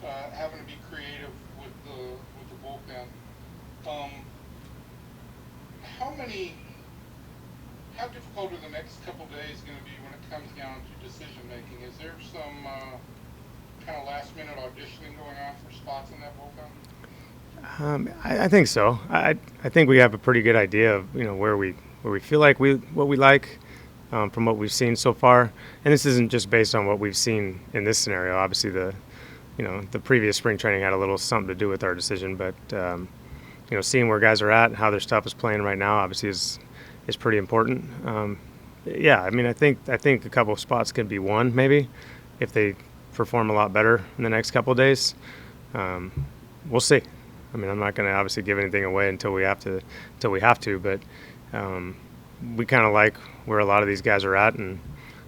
having to be creative with the bullpen. Um, how many? How difficult are the next couple days going to be when it comes down to decision making? Is there some kind of last minute auditioning going on for spots in that bullpen? I think so. I think we have a pretty good idea of where we feel like what we like from what we've seen so far. And this isn't just based on what we've seen in this scenario. Obviously, the previous spring training had a little something to do with our decision, but seeing where guys are at and how their stuff is playing right now, obviously is pretty important. Yeah, I mean, I think a couple of spots could be won maybe if they perform a lot better in the next couple of days. We'll see. I mean, I'm not going to obviously give anything away until we have to, but um, we kind of like where a lot of these guys are at, and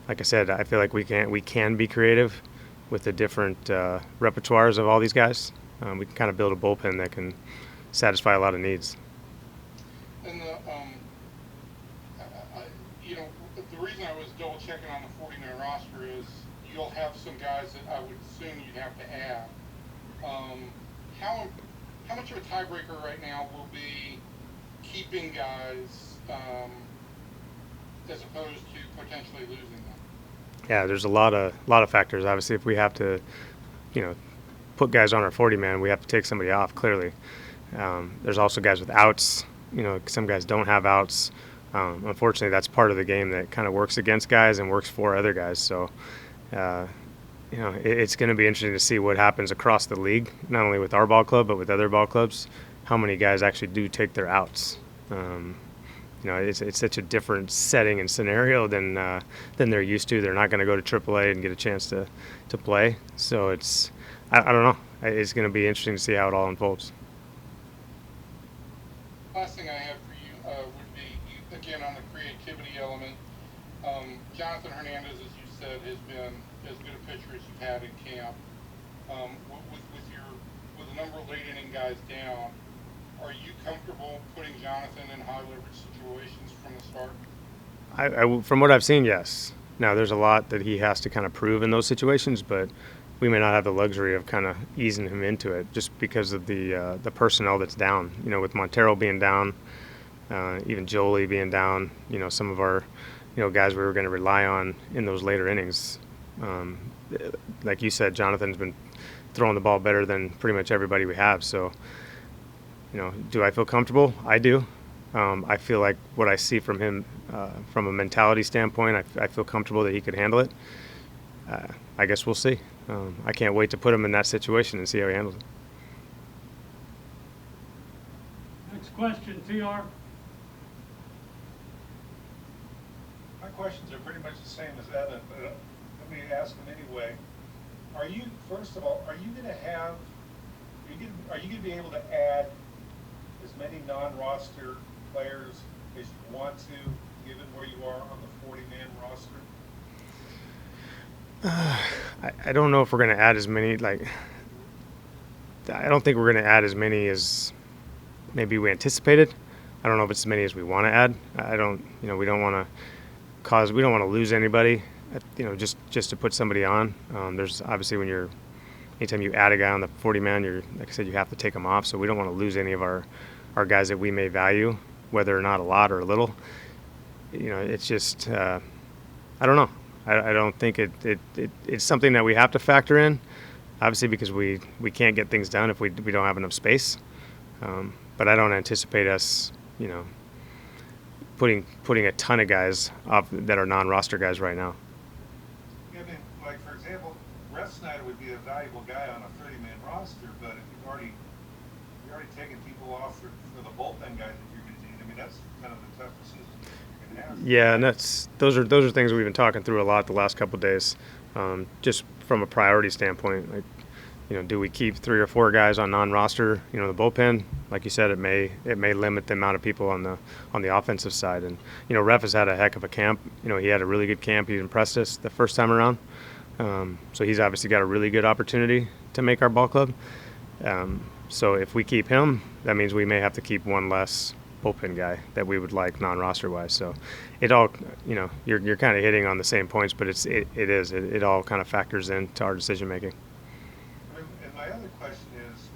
like I said, I feel like we can be creative with the different repertoires of all these guys. We can kind of build a bullpen that can satisfy a lot of needs. And I, the reason I was double checking on the 40-man roster is you'll have some guys that I would assume you'd have to add. Um, how how much of a tiebreaker right now will be keeping guys as opposed to potentially losing them? Yeah, there's a lot of factors. Obviously, if we have to, you know, put guys on our 40 man, we have to take somebody off. Clearly, there's also guys with outs. Some guys don't have outs. Unfortunately, that's part of the game that kind of works against guys and works for other guys. So, uh, it's going to be interesting to see what happens across the league, not only with our ball club but with other ball clubs. How many guys actually do take their outs? Um, it's such a different setting and scenario than they're used to. They're not going to go to AAA and get a chance to play. So I don't know. It's going to be interesting to see how it all unfolds. Last thing I have for you would be, again, on the creativity element. Jonathan Hernandez, as you said, has been as good a pitcher as you've had in camp. With a number of late inning guys down, are you comfortable putting Jonathan in high leverage situations from the start? From what I've seen, yes. Now there's a lot that he has to kind of prove in those situations, but we may not have the luxury of kind of easing him into it just because of the personnel that's down. With Montero being down, even Jolie being down. Some of our guys we were going to rely on in those later innings. Um, like you said, Jonathan's been throwing the ball better than pretty much everybody we have. So, do I feel comfortable? I do. I feel like what I see from him, from a mentality standpoint, I feel comfortable that he could handle it. I guess we'll see. I can't wait to put him in that situation and see how he handles it. Next question, TR. My questions are pretty much the same as Evan, but let me ask them anyway. First of all, are you going to be able to add as many non-roster players as you want to, given where you are on the 40-man roster? I don't know if we're going to add as many. I don't think we're going to add as many as maybe we anticipated. I don't know if it's as many as we want to add. I don't. We don't want we don't want to lose anybody. Just to put somebody on. There's obviously anytime you add a guy on the 40 man, like I said, you have to take them off. So we don't want to lose any of our guys that we may value, whether or not a lot or a little. It's just I don't know. I don't think it's something that we have to factor in, obviously, because we can't get things done if we don't have enough space. But I don't anticipate us, putting a ton of guys off that are non-roster guys right now. I mean, like, for example, Brett Snyder would be a valuable guy on a 30-man roster, but if you're already taking people off for the bullpen guys that you're going to need, I mean, that's kind of the tough decision you're going to have. Yeah, and those are things we've been talking through a lot the last couple of days, just from a priority standpoint. Like, do we keep 3 or 4 guys on non-roster? The bullpen, like you said, it may limit the amount of people on the offensive side. And Ref has had a heck of a camp. He had a really good camp. He impressed us the first time around. So he's obviously got a really good opportunity to make our ball club. So if we keep him, that means we may have to keep one less bullpen guy that we would like non-roster wise. So it all, you're kind of hitting on the same points, but it all kind of factors into our decision making. And my other question is,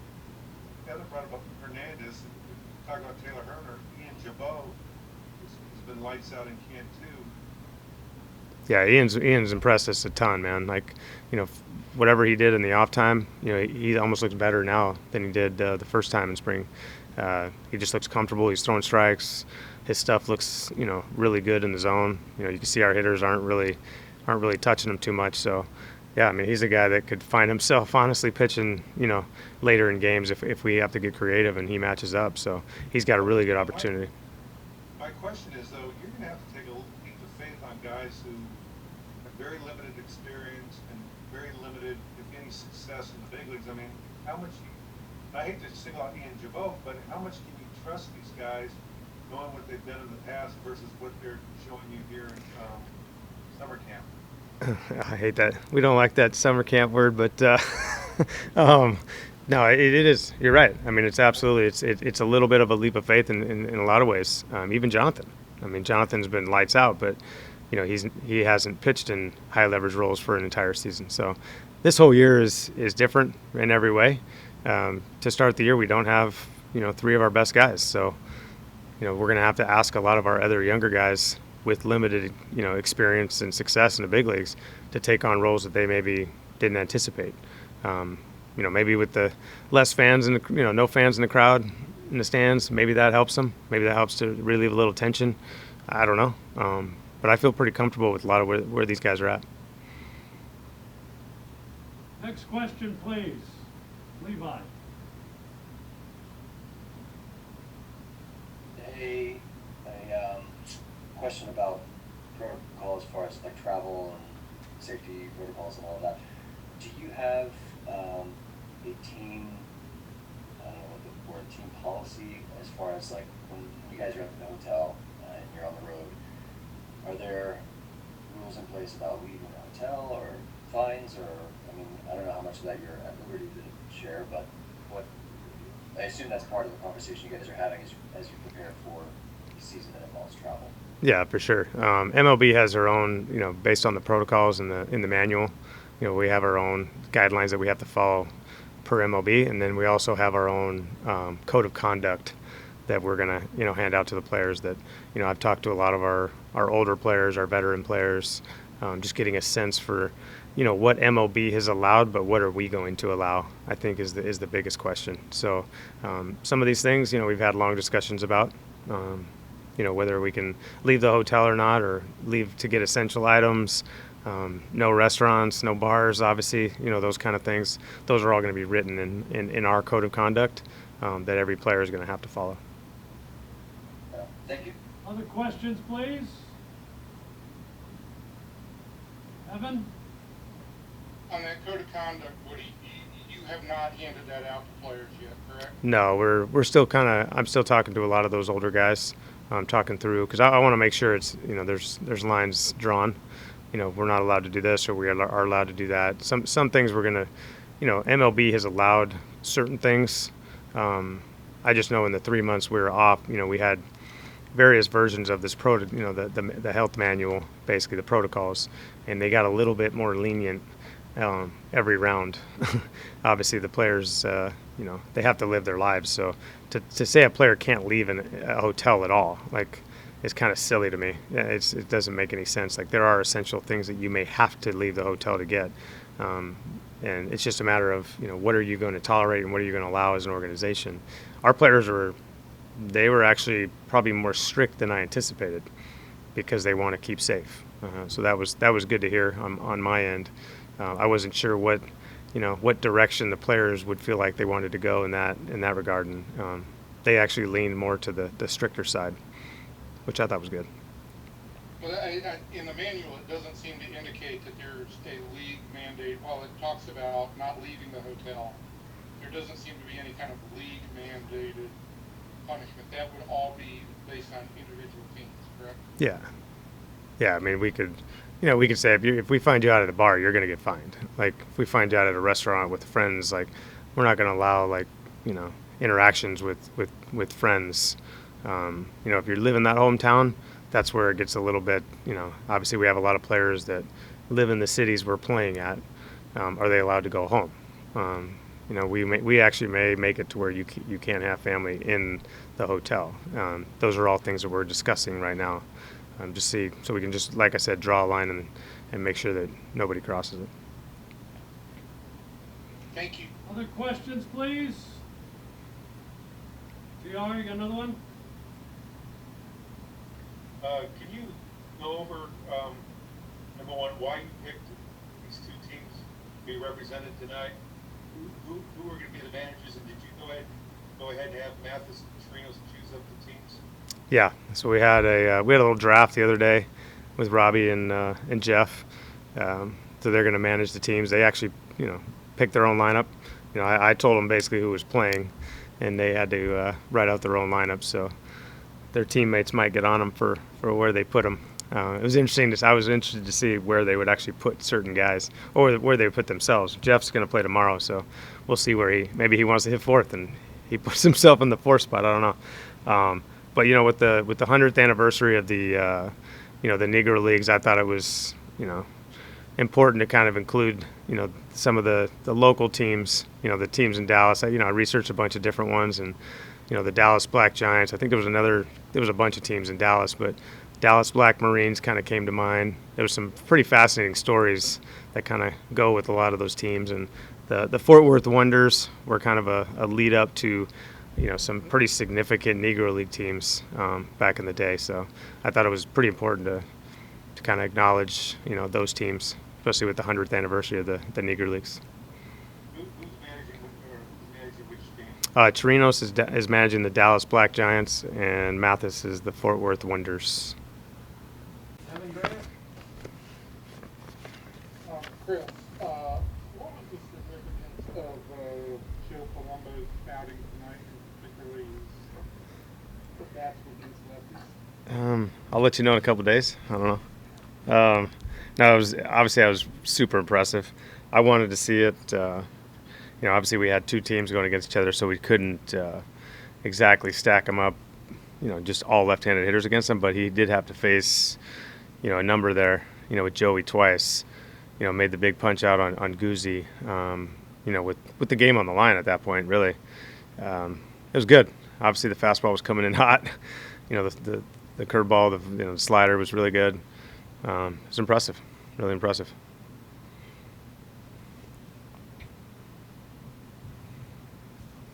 Evan brought up Hernandez, talking about Taylor Herner, Ian Jabot has been lights out in camp too. Yeah, Ian's impressed us a ton, man. Like, whatever he did in the off time, he almost looks better now than he did the first time in spring. He just looks comfortable. He's throwing strikes. His stuff looks, really good in the zone. You can see our hitters aren't really touching him too much. So, yeah, I mean, he's a guy that could find himself honestly pitching, later in games if we have to get creative and he matches up. So he's got a really good opportunity. My question is, though, you're going to have to take a leap of faith on guys who have very limited experience and very limited, if any, success in the big leagues. I mean, how much I hate to single out Ian Jabot, but how much can you trust these guys knowing what they've done in the past versus what they're showing you here in summer camp? I hate that. We don't like that summer camp word, but no, it is. You're right. I mean, it's absolutely. It's a little bit of a leap of faith in a lot of ways. Even Jonathan. I mean, Jonathan's been lights out, but he hasn't pitched in high leverage roles for an entire season. So this whole year is different in every way. To start the year, we don't have three of our best guys. So we're going to have to ask a lot of our other younger guys with limited experience and success in the big leagues to take on roles that they maybe didn't anticipate. Maybe with the less fans and no fans in the crowd in the stands, maybe that helps them. Maybe that helps to relieve a little tension. I don't know. But I feel pretty comfortable with a lot of where these guys are at. Next question, please. Levi. A question about protocol as far as like travel and safety protocols and all of that. Do you have a team, I don't know what the word, team policy as far as like when you guys are at the hotel and you're on the road? Are there rules in place about leaving the hotel or fines, or I mean, I don't know how much of that you're at liberty to share, but what I assume that's part of the conversation you guys are having as you prepare for the season that involves travel. Yeah, for sure. MLB has their own, based on the protocols in the manual. We have our own guidelines that we have to follow per MLB, and then we also have our own code of conduct that we're going to, hand out to the players. That, I've talked to a lot of our older players, our veteran players, just getting a sense for, what MLB has allowed, but what are we going to allow, I think is the biggest question. So some of these things, we've had long discussions about, whether we can leave the hotel or not, or leave to get essential items, no restaurants, no bars, obviously, those kind of things. Those are all going to be written in our code of conduct that every player is going to have to follow. Thank you. Other questions, please? Evan? On that code of conduct, Woody, you have not handed that out to players yet, correct? No, we're still I'm still talking to a lot of those older guys. I'm talking through, because I want to make sure it's, there's lines drawn. We're not allowed to do this, or we are allowed to do that. Some things we're going to, MLB has allowed certain things. I just know in the 3 months we were off, we had various versions of this the health manual, basically the protocols, and they got a little bit more lenient every round. Obviously, the players, they have to live their lives. So to say a player can't leave a hotel at all, it's kind of silly to me. It doesn't make any sense. There are essential things that you may have to leave the hotel to get. And it's just a matter of, what are you going to tolerate and what are you going to allow as an organization? Our players were actually probably more strict than I anticipated because they want to keep safe. So that was good to hear on my end. I wasn't sure what direction the players would feel like they wanted to go in that regard, and they actually leaned more to the stricter side, which I thought was good. Well, in the manual, it doesn't seem to indicate that there's a league mandate. While it talks about not leaving the hotel, there doesn't seem to be any kind of league mandated punishment. That would all be based on individual teams, correct? Yeah. I mean, we could say if we find you out at a bar, you're going to get fined. If we find you out at a restaurant with friends, we're not going to allow interactions with friends. If you live in that hometown, that's where it gets a little bit. Obviously we have a lot of players that live in the cities we're playing at. Are they allowed to go home? we actually may make it to where you can't have family in the hotel. Those are all things that we're discussing right now. Just see, so we can just, like I said, draw a line and make sure that nobody crosses it. Thank you. Other questions, please? TR, you got another one? Can you go over, number one, why you picked these two teams to be represented tonight? Who are going to be the managers, and did you go ahead and have Mathis and Trinos choose up the teams? Yeah, so we had a little draft the other day with Robbie and Jeff. So they're going to manage the teams. They actually, pick their own lineup. I told them basically who was playing, and they had to write out their own lineup. So their teammates might get on them for where they put them. It was interesting. I was interested to see where they would actually put certain guys, or where they would put themselves. Jeff's going to play tomorrow, so we'll see where maybe he wants to hit fourth, and he puts himself in the fourth spot. I don't know. But with the 100th anniversary of the the Negro Leagues, I thought it was important to kind of include some of the local teams, the teams in Dallas. I researched a bunch of different ones, and the Dallas Black Giants. I think there was a bunch of teams in Dallas, but Dallas Black Marines kind of came to mind. There was some pretty fascinating stories that kind of go with a lot of those teams, and the Fort Worth Wonders were kind of a lead up to some pretty significant Negro League teams back in the day. So I thought it was pretty important to kind of acknowledge those teams, especially with the 100th anniversary of the Negro Leagues. Who's managing which team? Chirinos is managing the Dallas Black Giants, and Mathis is the Fort Worth Wonders. Evan Barrett? Chris, what was the significance of Joe Palumbo's outing tonight, and particularly his bats against lefties? I'll let you know in a couple days. I don't know. No, I was super impressive. I wanted to see it. Obviously we had two teams going against each other, so we couldn't exactly stack them up, just all left-handed hitters against him. But he did have to face, a number there, with Joey twice. Made the big punch out on Guzzi, with the game on the line at that point, really. It was good. Obviously the fastball was coming in hot. The curveball, the slider was really good. It was impressive, really impressive.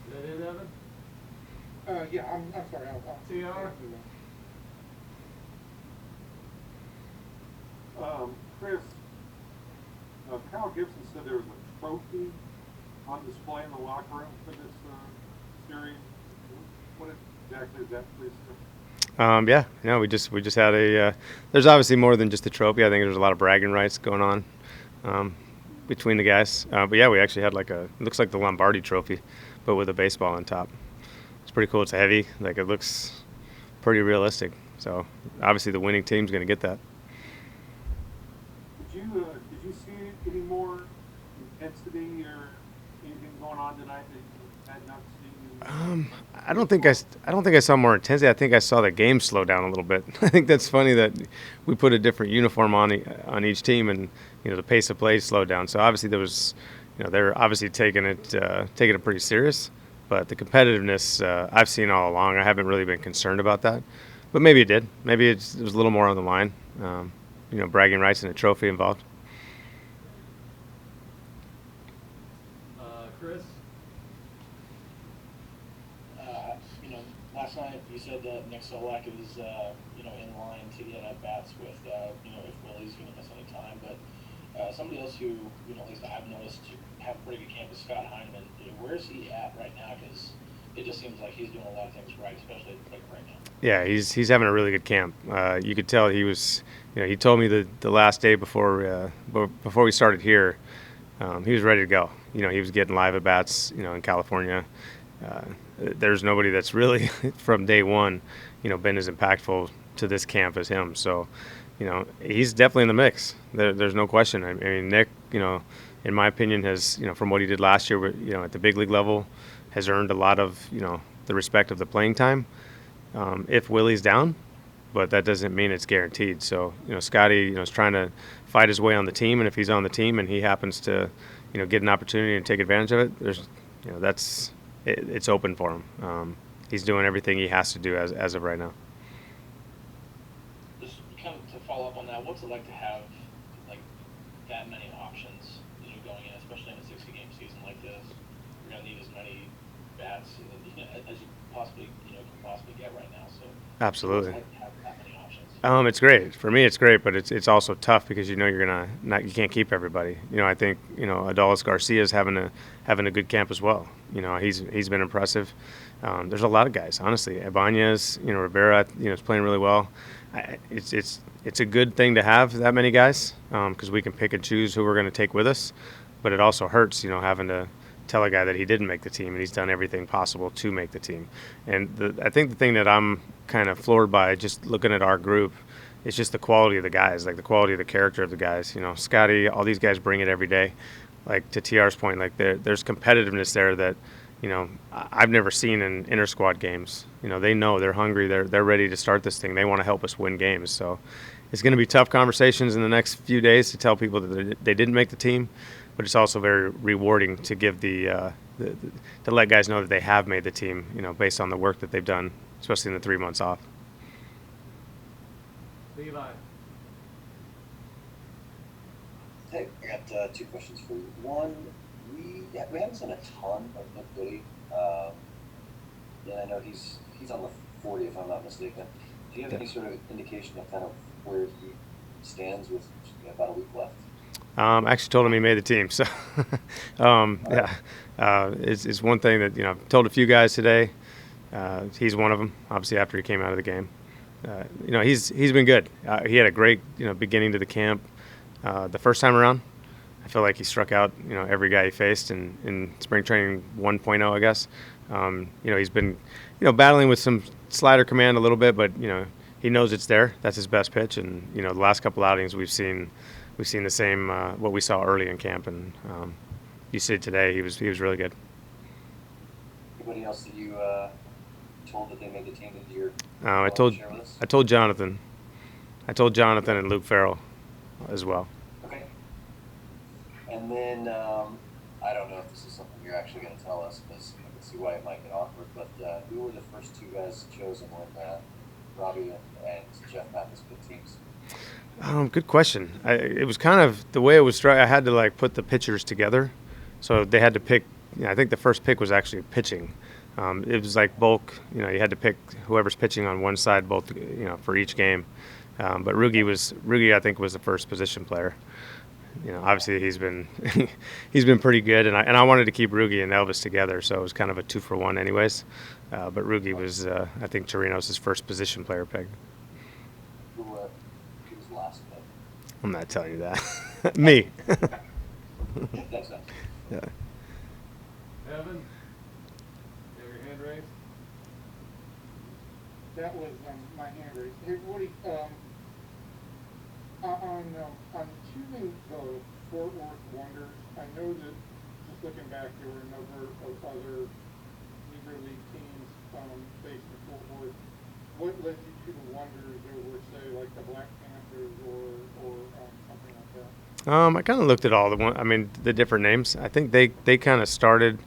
Is that it, Evan? Yeah, I'm sorry. TR? Chris, Kyle Gibson said there was a trophy on display in the locker room for this series. What exactly is that, please? Yeah, we just had a. There's obviously more than just a trophy. I think there's a lot of bragging rights going on between the guys. But yeah, we actually had it looks like the Lombardi Trophy, but with a baseball on top. It's pretty cool. It's heavy. It looks pretty realistic. So obviously the winning team's going to get that. Did you see any more intensity or anything going on tonight that you had not seen? I don't think I saw more intensity. I think I saw the game slow down a little bit. I think that's funny that we put a different uniform on each team, and the pace of play slowed down. So obviously there was, they're obviously taking it pretty serious. But the competitiveness I've seen all along. I haven't really been concerned about that, but maybe it did. Maybe it was a little more on the line. Bragging rights and a trophy involved. Chris? Last night you said that Nick Solak is, in line to get at bats with, if Willie's going to miss any time. But somebody else who, at least I've noticed, have a pretty good camp is Scott Heineman. Where is he at right now? Because it just seems like he's doing a lot of things right, especially right now. Yeah, he's having a really good camp. You could tell he was. He told me the last day before we started here, he was ready to go. He was getting live at bats. In California, there's nobody that's really from day one, been as impactful to this camp as him. So, he's definitely in the mix. There's no question. I mean, Nick, in my opinion, has from what he did last year, at the big league level, has earned a lot of the respect of the playing time. If Willie's down. But that doesn't mean it's guaranteed. So, Scotty, is trying to fight his way on the team, and if he's on the team and he happens to, get an opportunity and take advantage of it, it's open for him. He's doing everything he has to do as of right now. Just kind of to follow up on that, what's it like to have like that many options, going in, especially in a 60-game season like this? You're gonna need as many bats as you possibly can possibly get right now. So Absolutely. what's it like to have that many options? It's great. For me, it's great, but it's also tough because you can't keep everybody. I think Adolis Garcia's having a good camp as well. He's been impressive. There's a lot of guys, honestly. Ibanez, Rivera, is playing really well. It's a good thing to have that many guys because we can pick and choose who we're going to take with us. But it also hurts, having to tell a guy that he didn't make the team and he's done everything possible to make the team. And I think the thing that I'm kind of floored by just looking at our group is just the quality of the guys, like the quality of the character of the guys. Scotty, all these guys bring it every day. Like to TR's point, like there's competitiveness there that I've never seen in inter-squad games. They know they're hungry, they're ready to start this thing. They want to help us win games. So it's going to be tough conversations in the next few days to tell people that they didn't make the team, but it's also very rewarding to give to let guys know that they have made the team, based on the work that they've done, especially in the 3 months off. Levi. Hey, I got 2 questions for you. One, we haven't seen a ton of Nick Goody. And I know he's on the 40, if I'm not mistaken. Do you have any sort of indication of kind of where he stands with about a week left? I actually told him he made the team. So, it's one thing that I've told a few guys today. He's one of them. Obviously, after he came out of the game, he's been good. He had a great beginning to the camp. The first time around, I feel like he struck out every guy he faced in spring training 1.0, I guess. He's been battling with some slider command a little bit, but he knows it's there. That's his best pitch, and the last couple outings we've seen the same what we saw early in camp, and you see today he was really good. Anybody else that you told that they made the team that you're I told Jonathan. I told Jonathan and Luke Farrell as well. Okay. And then I don't know if this is something you're actually going to tell us, because I can see why it might get awkward. But who were the first 2 guys chosen when Robbie and Jeff Mathis picked teams? Good question. It was kind of the way it was struck. I had to put the pitchers together, so they had to pick. I think the first pick was actually pitching. It was like bulk. You had to pick whoever's pitching on one side, both for each game. But Rugi, I think, was the first position player. Obviously he's been pretty good, and I wanted to keep Rugi and Elvis together, so it was kind of a 2-for-1 anyways. But Rugi was, I think, Torino's first position player pick. Who was last pick? I'm not telling you that. Me. Thanks, man. Yeah. Evan, you have your hand raised? That was my hand raised. Hey, Woody, on choosing the Fort Worth Wonders, I know that just looking back, there were a number of other Negro League teams based in Fort Worth. What led you to the Wonders over, say, like the Black Panthers or something like that? I kind of looked at all the different names. I think they kind of started,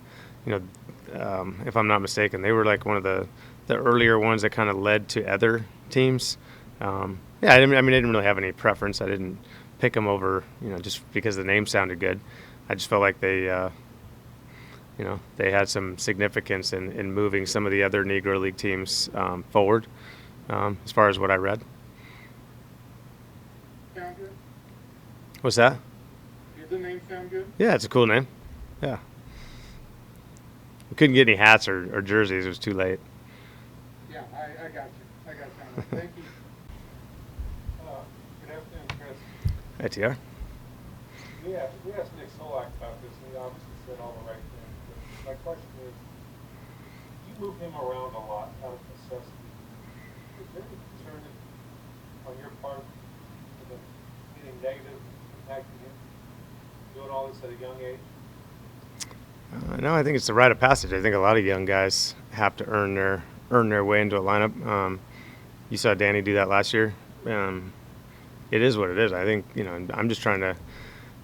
if I'm not mistaken, they were like one of the earlier ones that kind of led to other teams. I didn't really have any preference. I didn't pick them over, just because the name sounded good. I just felt like they had some significance in moving some of the other Negro League teams forward, as far as what I read. Sound good? What's that? Did the name sound good? Yeah, it's a cool name. Yeah. We couldn't get any hats or jerseys. It was too late. Yeah, I got you. Thank you. Good afternoon, Chris. Hey, TR. We asked Nick Solak about this, and he obviously said all the right things. But my question is, you move him around a lot out of necessity. Is there any concern on your part of anything negative impacting him, doing all this at a young age? No, I think it's the rite of passage. I think a lot of young guys have to earn their way into a lineup. You saw Danny do that last year. It is what it is. I think I'm just trying to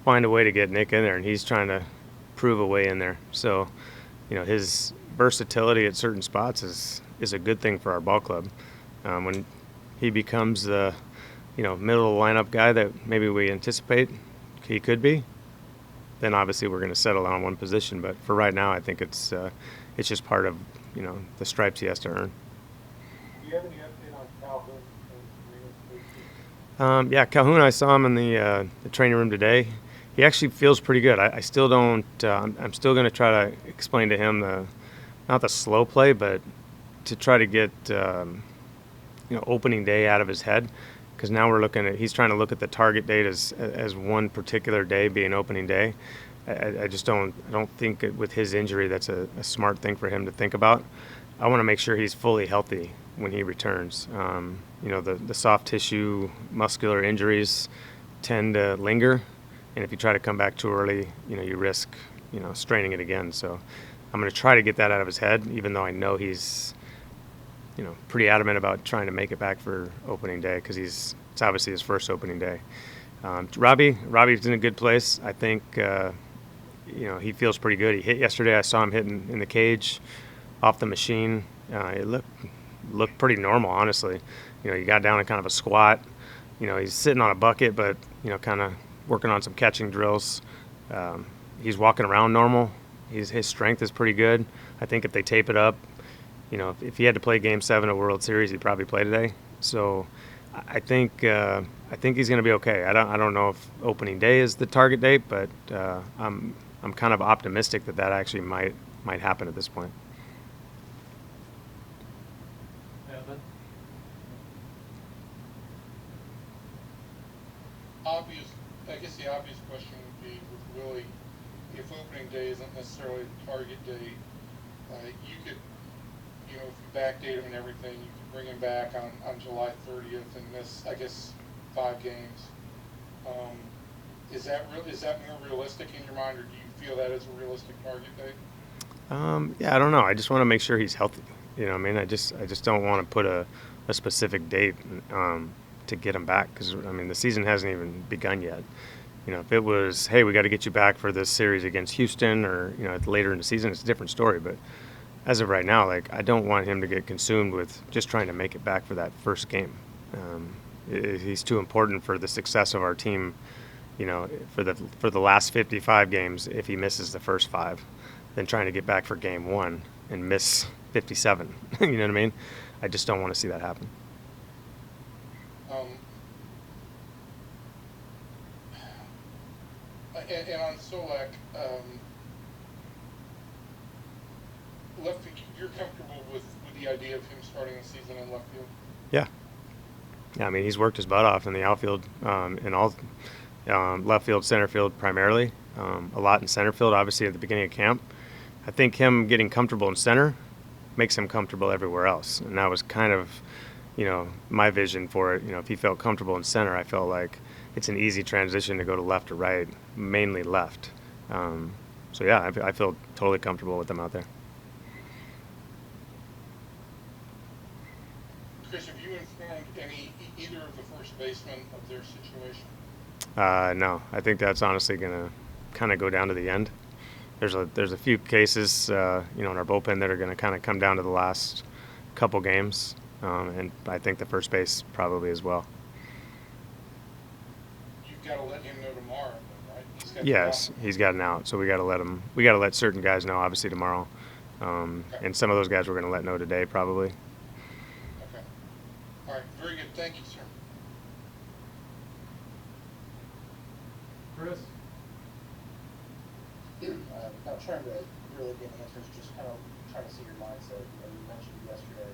find a way to get Nick in there, and he's trying to prove a way in there. So his versatility at certain spots is a good thing for our ball club. When he becomes the middle of the lineup guy that maybe we anticipate he could be, then obviously we're going to settle on one position. But for right now, I think it's just part of the stripes he has to earn. Do you have any update on Calhoun and Serena's safety? Yeah, Calhoun, I saw him in the training room today. He actually feels pretty good. I still don't. I'm still going to try to explain to him not the slow play, but to try to get opening day out of his head, because now he's trying to look at the target date as one particular day being opening day. I just don't think with his injury that's a smart thing for him to think about. I want to make sure he's fully healthy when he returns. The soft tissue muscular injuries tend to linger, and if you try to come back too early, you risk straining it again. So I'm going to try to get that out of his head, even though I know he's pretty adamant about trying to make it back for opening day, because it's obviously his first opening day. Robbie's in a good place. I think he feels pretty good. He hit yesterday. I saw him hitting in the cage off the machine. It looked pretty normal, honestly. He got down in kind of a squat. He's sitting on a bucket, but kind of working on some catching drills. He's walking around normal. His strength is pretty good. I think if they tape it up, if he had to play Game 7 of World Series, he'd probably play today. So I think he's going to be okay. I don't know if opening day is the target date, but I'm kind of optimistic that actually might happen at this point. Evan? I guess the obvious question would be with Willie, if opening day isn't necessarily the target date, you could, if you backdate him and everything, you could bring him back on July 30th and miss, I guess, 5 games. Is that more realistic in your mind, or do you feel that is a realistic target date? Yeah, I don't know. I just want to make sure he's healthy. I just don't want to put a specific date to get him back, because the season hasn't even begun yet. If it was, hey, we got to get you back for this series against Houston, or later in the season, it's a different story. But as of right now, I don't want him to get consumed with just trying to make it back for that first game. He's too important for the success of our team. For the last 55 games, if he misses the first 5, than trying to get back for Game 1 and miss 57. You know what I mean? I just don't want to see that happen. And on Solak, left field, you're comfortable with the idea of him starting the season in left field? Yeah. He's worked his butt off in the outfield, in all left field, center field primarily, a lot in center field, obviously at the beginning of camp. I think him getting comfortable in center makes him comfortable everywhere else, and that was kind of, my vision for it. If he felt comfortable in center, I felt like it's an easy transition to go to left or right, mainly left. So yeah, I feel totally comfortable with them out there. Chris, have you informed either of the first basemen of their situation? No, I think that's honestly going to kind of go down to the end. There's a few cases, in our bullpen that are going to kind of come down to the last couple games, and I think the first base probably as well. You've got to let him know tomorrow, right? Yes, he's got an out, so we got to let certain guys know obviously tomorrow, Okay. and some of those guys we're going to let know today probably. Okay. All right. Very good. Thank you, sir. Chris? Not trying to really get answers, just kind of trying to see your mindset. You mentioned yesterday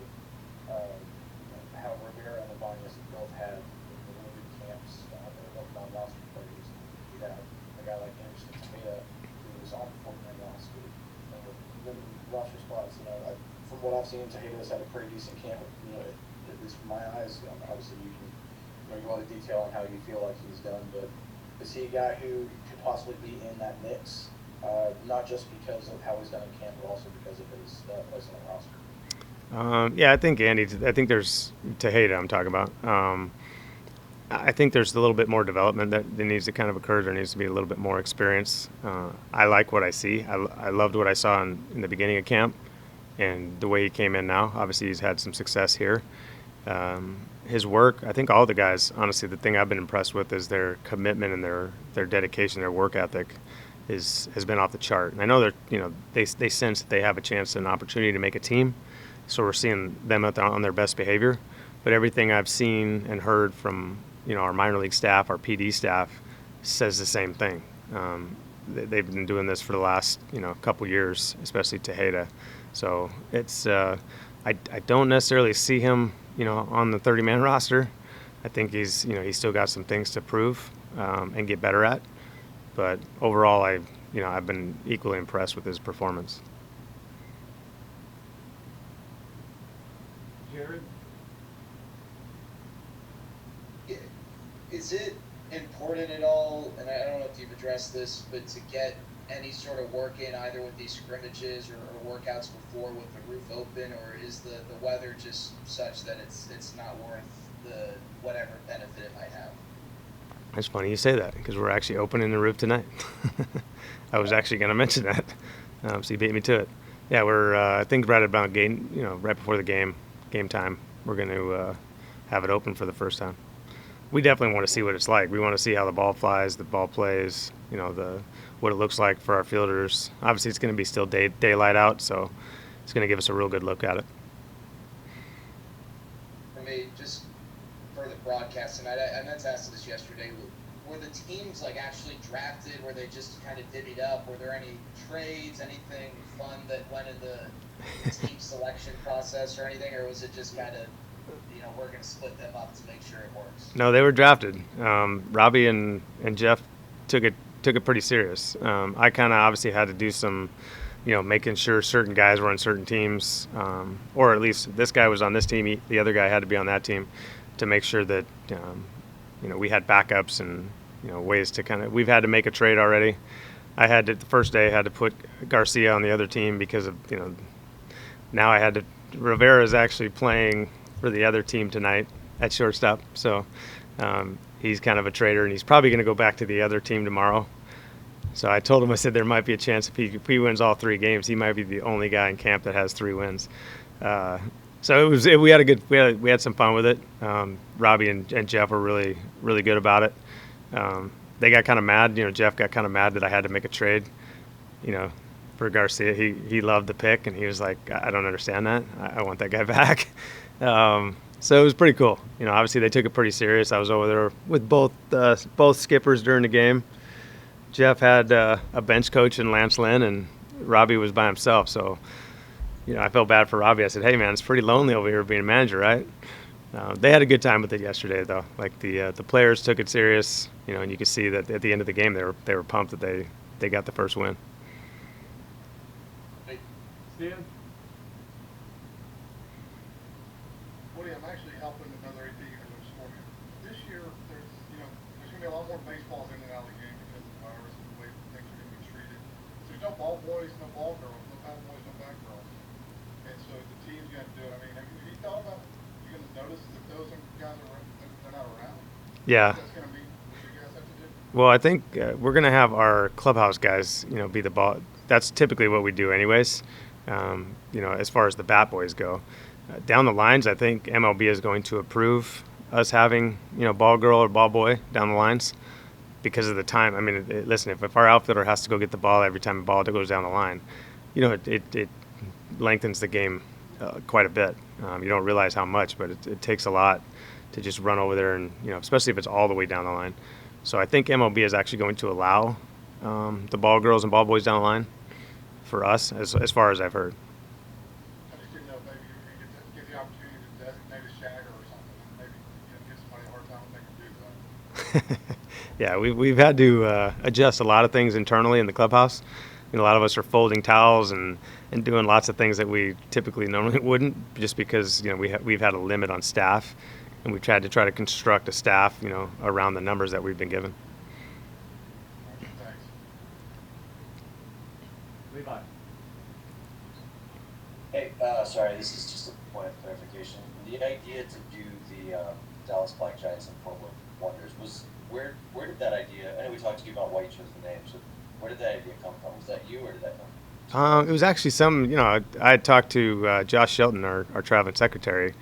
how Rivera and Ibanez both had the limited camps. They're both non-roster players. You have a guy like Anderson Tejeda, who was on the 40-man roster. Limited roster spots. From what I've seen, Tejeda's had a pretty decent camp. At least from my eyes. Obviously, you can go into detail on how you feel like he's done, but is he a guy who could possibly be in that mix? Not just because of how he's done in camp, but also because of his place on the roster. Yeah, I think Andy. I think there's Tejeda I'm talking about. I think there's a little bit more development that needs to kind of occur. There needs to be a little bit more experience. I like what I see. I loved what I saw in the beginning of camp and the way he came in now. Obviously, he's had some success here. His work, I think all the guys, honestly, the thing I've been impressed with is their commitment and their dedication, their work ethic has been off the chart. And I know they sense that they have a chance and an opportunity to make a team, so we're seeing them on their best behavior. But everything I've seen and heard from our minor league staff, our PD staff, says the same thing. They've been doing this for the last couple years, especially Tejeda. So it's I don't necessarily see him on the 30-man roster. I think he's still got some things to prove and get better at. But overall, I've been equally impressed with his performance. Jared? Is it important at all, and I don't know if you've addressed this, but to get any sort of work in either with these scrimmages or workouts before with the roof open, or is the weather just such that it's not worth the whatever benefit it might have? It's funny you say that because we're actually opening the roof tonight. I was actually going to mention that, so you beat me to it. Yeah, we're I think right about right before the game time, we're going to have it open for the first time. We definitely want to see what it's like. We want to see how the ball flies, the ball plays, what it looks like for our fielders. Obviously, it's going to be still daylight out, so it's going to give us a real good look at it. For me, just for the broadcast tonight, I meant to ask this yesterday. Were the teams actually drafted? Were they just kind of divvied up? Were there any trades, anything fun that went in the team selection process or anything, or was it just kind of we're going to split them up to make sure it works? No, they were drafted. Robbie and Jeff took it pretty serious. I kind of obviously had to do some, making sure certain guys were on certain teams, or at least this guy was on this team, the other guy had to be on that team, to make sure that we had backups and ways to we've had to make a trade already. The first day I had to put Garcia on the other team because of now Rivera's actually playing for the other team tonight at shortstop, so he's kind of a trader, and he's probably going to go back to the other team tomorrow. So I told him, I said there might be a chance if he wins all 3 games, he might be the only guy in camp that has 3 wins. So we had some fun with it. Robbie and Jeff were really, really good about it. They got kind of mad. Jeff got kind of mad that I had to make a trade, for Garcia. He loved the pick, and he was like, I don't understand that. I want that guy back. So it was pretty cool. Obviously they took it pretty serious. I was over there with both skippers during the game. Jeff had a bench coach in Lance Lynn, and Robbie was by himself. So, I felt bad for Robbie. I said, hey, man, it's pretty lonely over here being a manager, right? They had a good time with it yesterday, though. The players took it serious, and you could see that at the end of the game they were pumped that they got the first win. Stan? Woody, I'm actually helping another AP unit this morning. This year, there's going to be a lot more baseballs in and out of the game because of the virus and the way things are going to be treated. So there's no ball boys, no ball girls, no bad boys, no bad girls. And so the team's going to do it. I mean, have you thought about, you're going to notice that those guys they're not around? Yeah. That's going to be what you guys have to do? Well, I think we're going to have our clubhouse guys, be the ball. That's typically what we do anyways, as far as the bat boys go. Down the lines, I think MLB is going to approve us having, ball girl or ball boy down the lines because of the time. I mean, listen, if our outfielder has to go get the ball every time the ball goes down the line, it lengthens the game quite a bit. You don't realize how much, but it takes a lot to just run over there and, especially if it's all the way down the line. So I think MLB is actually going to allow the ball girls and ball boys down the line for us, as far as I've heard. I just didn't know if maybe you could get the opportunity to designate a shagger or something, and maybe give somebody a hard time if they can do that. Yeah, we've had to adjust a lot of things internally in the clubhouse. A lot of us are folding towels and doing lots of things that we typically normally wouldn't, just because we've had a limit on staff, and we've tried to construct a staff around the numbers that we've been given. Thanks. Levi? Hey, sorry, this is just a point of clarification. The idea to do the Dallas Black Giants and Fort Worth Wonders. Where did that idea? I know we talked to you about why you chose the name. So where did that idea come from? Was that you, or did that come? It was actually I had talked to Josh Shelton, our traveling secretary.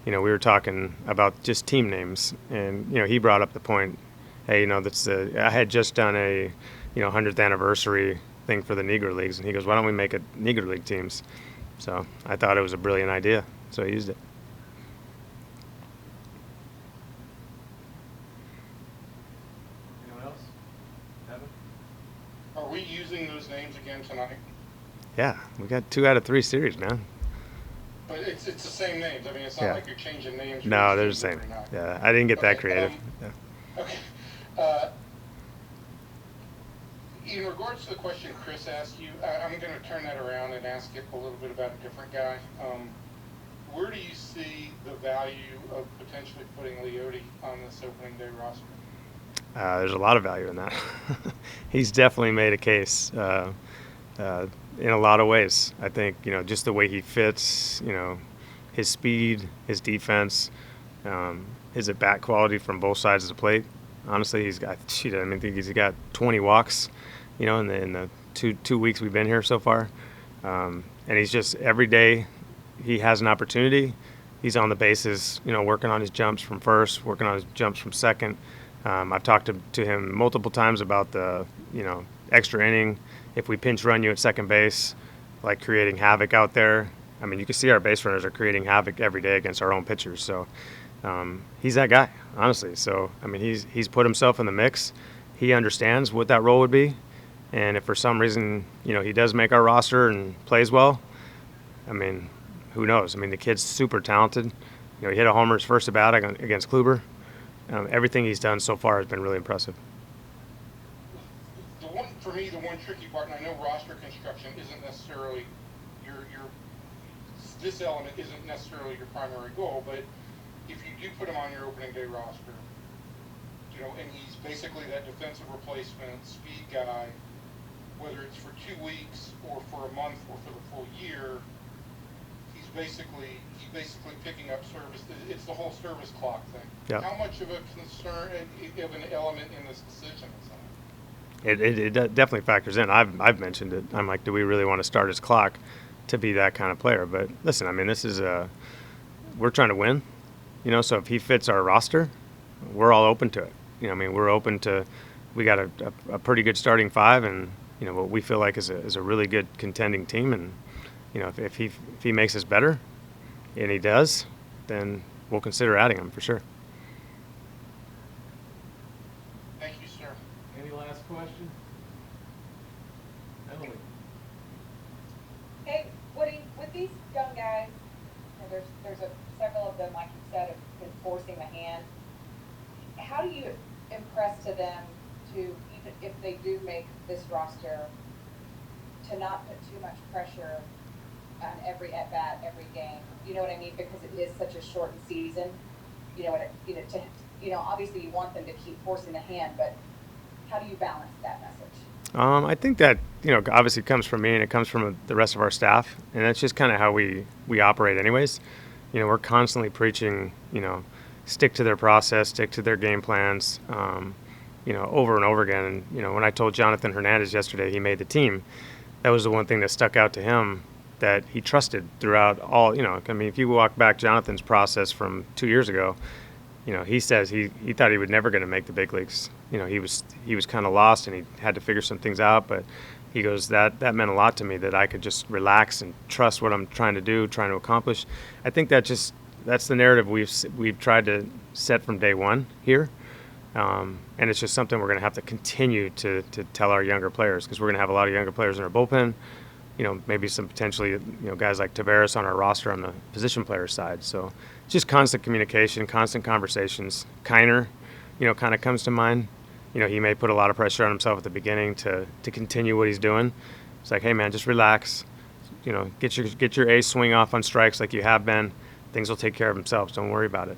We were talking about just team names, and he brought up the point, hey, I had just done a 100th anniversary thing for the Negro Leagues, and he goes, why don't we make it Negro League teams? So I thought it was a brilliant idea, so I used it. Anyone else? Evan? Are we using those names again tonight? Yeah, we got 2 out of 3 series, man. But it's the same names. I mean, it's not Yeah. like you're changing names. No, for they're the each same. team every night. Yeah, I didn't get that Okay, creative. Yeah. Okay. In regards to the question Chris asked you, I'm going to turn that around and ask it a little bit about a different guy. Where do you see the value of potentially putting Leote on this opening day roster? There's a lot of value in that. He's definitely made a case in a lot of ways. I think, just the way he fits, his speed, his defense, his at-bat quality from both sides of the plate. Honestly, he's got 20 walks, in the two weeks we've been here so far. And he's just, every day he has an opportunity, he's on the bases, working on his jumps from first, working on his jumps from second. I've talked to him multiple times about the, extra inning, if we pinch run you at second base, like creating havoc out there. I mean, you can see our base runners are creating havoc every day against our own pitchers. So he's that guy, honestly. So, I mean, he's put himself in the mix. He understands what that role would be. And if for some reason, he does make our roster and plays well, I mean, who knows? I mean, the kid's super talented. He hit a homer his first at bat against Kluber. Everything he's done so far has been really impressive. For me, the one tricky part, and I know roster construction isn't necessarily this element isn't necessarily your primary goal, but if you do put him on your opening day roster, and he's basically that defensive replacement, speed guy, whether it's for 2 weeks or for a month or for the full year, he's basically picking up service. It's the whole service clock thing. Yeah. How much of a concern, of an element in this decision is that? It definitely factors in. I've mentioned it. I'm like, do we really want to start his clock to be that kind of player? But listen, I mean, this is we're trying to win, so if he fits our roster, we're all open to it. I mean, we're open to, we got a pretty good starting 5, and what we feel like is a really good contending team, and if he makes us better, and he does, then we'll consider adding him for sure. Thank you, sir. Any last question? Emily? Hey, Woody, with these young guys, there's several of them, like you said, have been forcing the hand. How do you impress to them to, even if they do make this roster, to not put too much pressure on every at-bat, every game? You know what I mean? Because it is such a shortened season. Obviously you want them to keep forcing the hand, but how do you balance that message? I think that, obviously comes from me and it comes from the rest of our staff, and that's just kind of how we operate anyways. We're constantly preaching, stick to their process, stick to their game plans, over and over again. And, when I told Jonathan Hernandez yesterday he made the team, that was the one thing that stuck out to him that he trusted throughout all, I mean, if you walk back Jonathan's process from 2 years ago, he says he thought he was never going to make the big leagues. He was kind of lost and he had to figure some things out, but he goes, that meant a lot to me, that I could just relax and trust what I'm trying to do, trying to accomplish. I think that's the narrative we've tried to set from day one here. And it's just something we're going to have to continue to tell our younger players, because we're going to have a lot of younger players in our bullpen, maybe some potentially, guys like Taveras on our roster on the position player side. So just constant communication, constant conversations. Kiner, kind of comes to mind. He may put a lot of pressure on himself at the beginning to continue what he's doing. It's like, hey man, just relax. Get your ace swing off on strikes like you have been. Things will take care of themselves. Don't worry about it.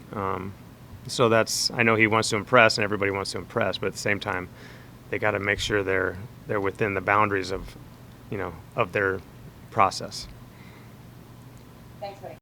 So I know he wants to impress, and everybody wants to impress, but at the same time, they got to make sure they're within the boundaries of their process. Thanks, buddy.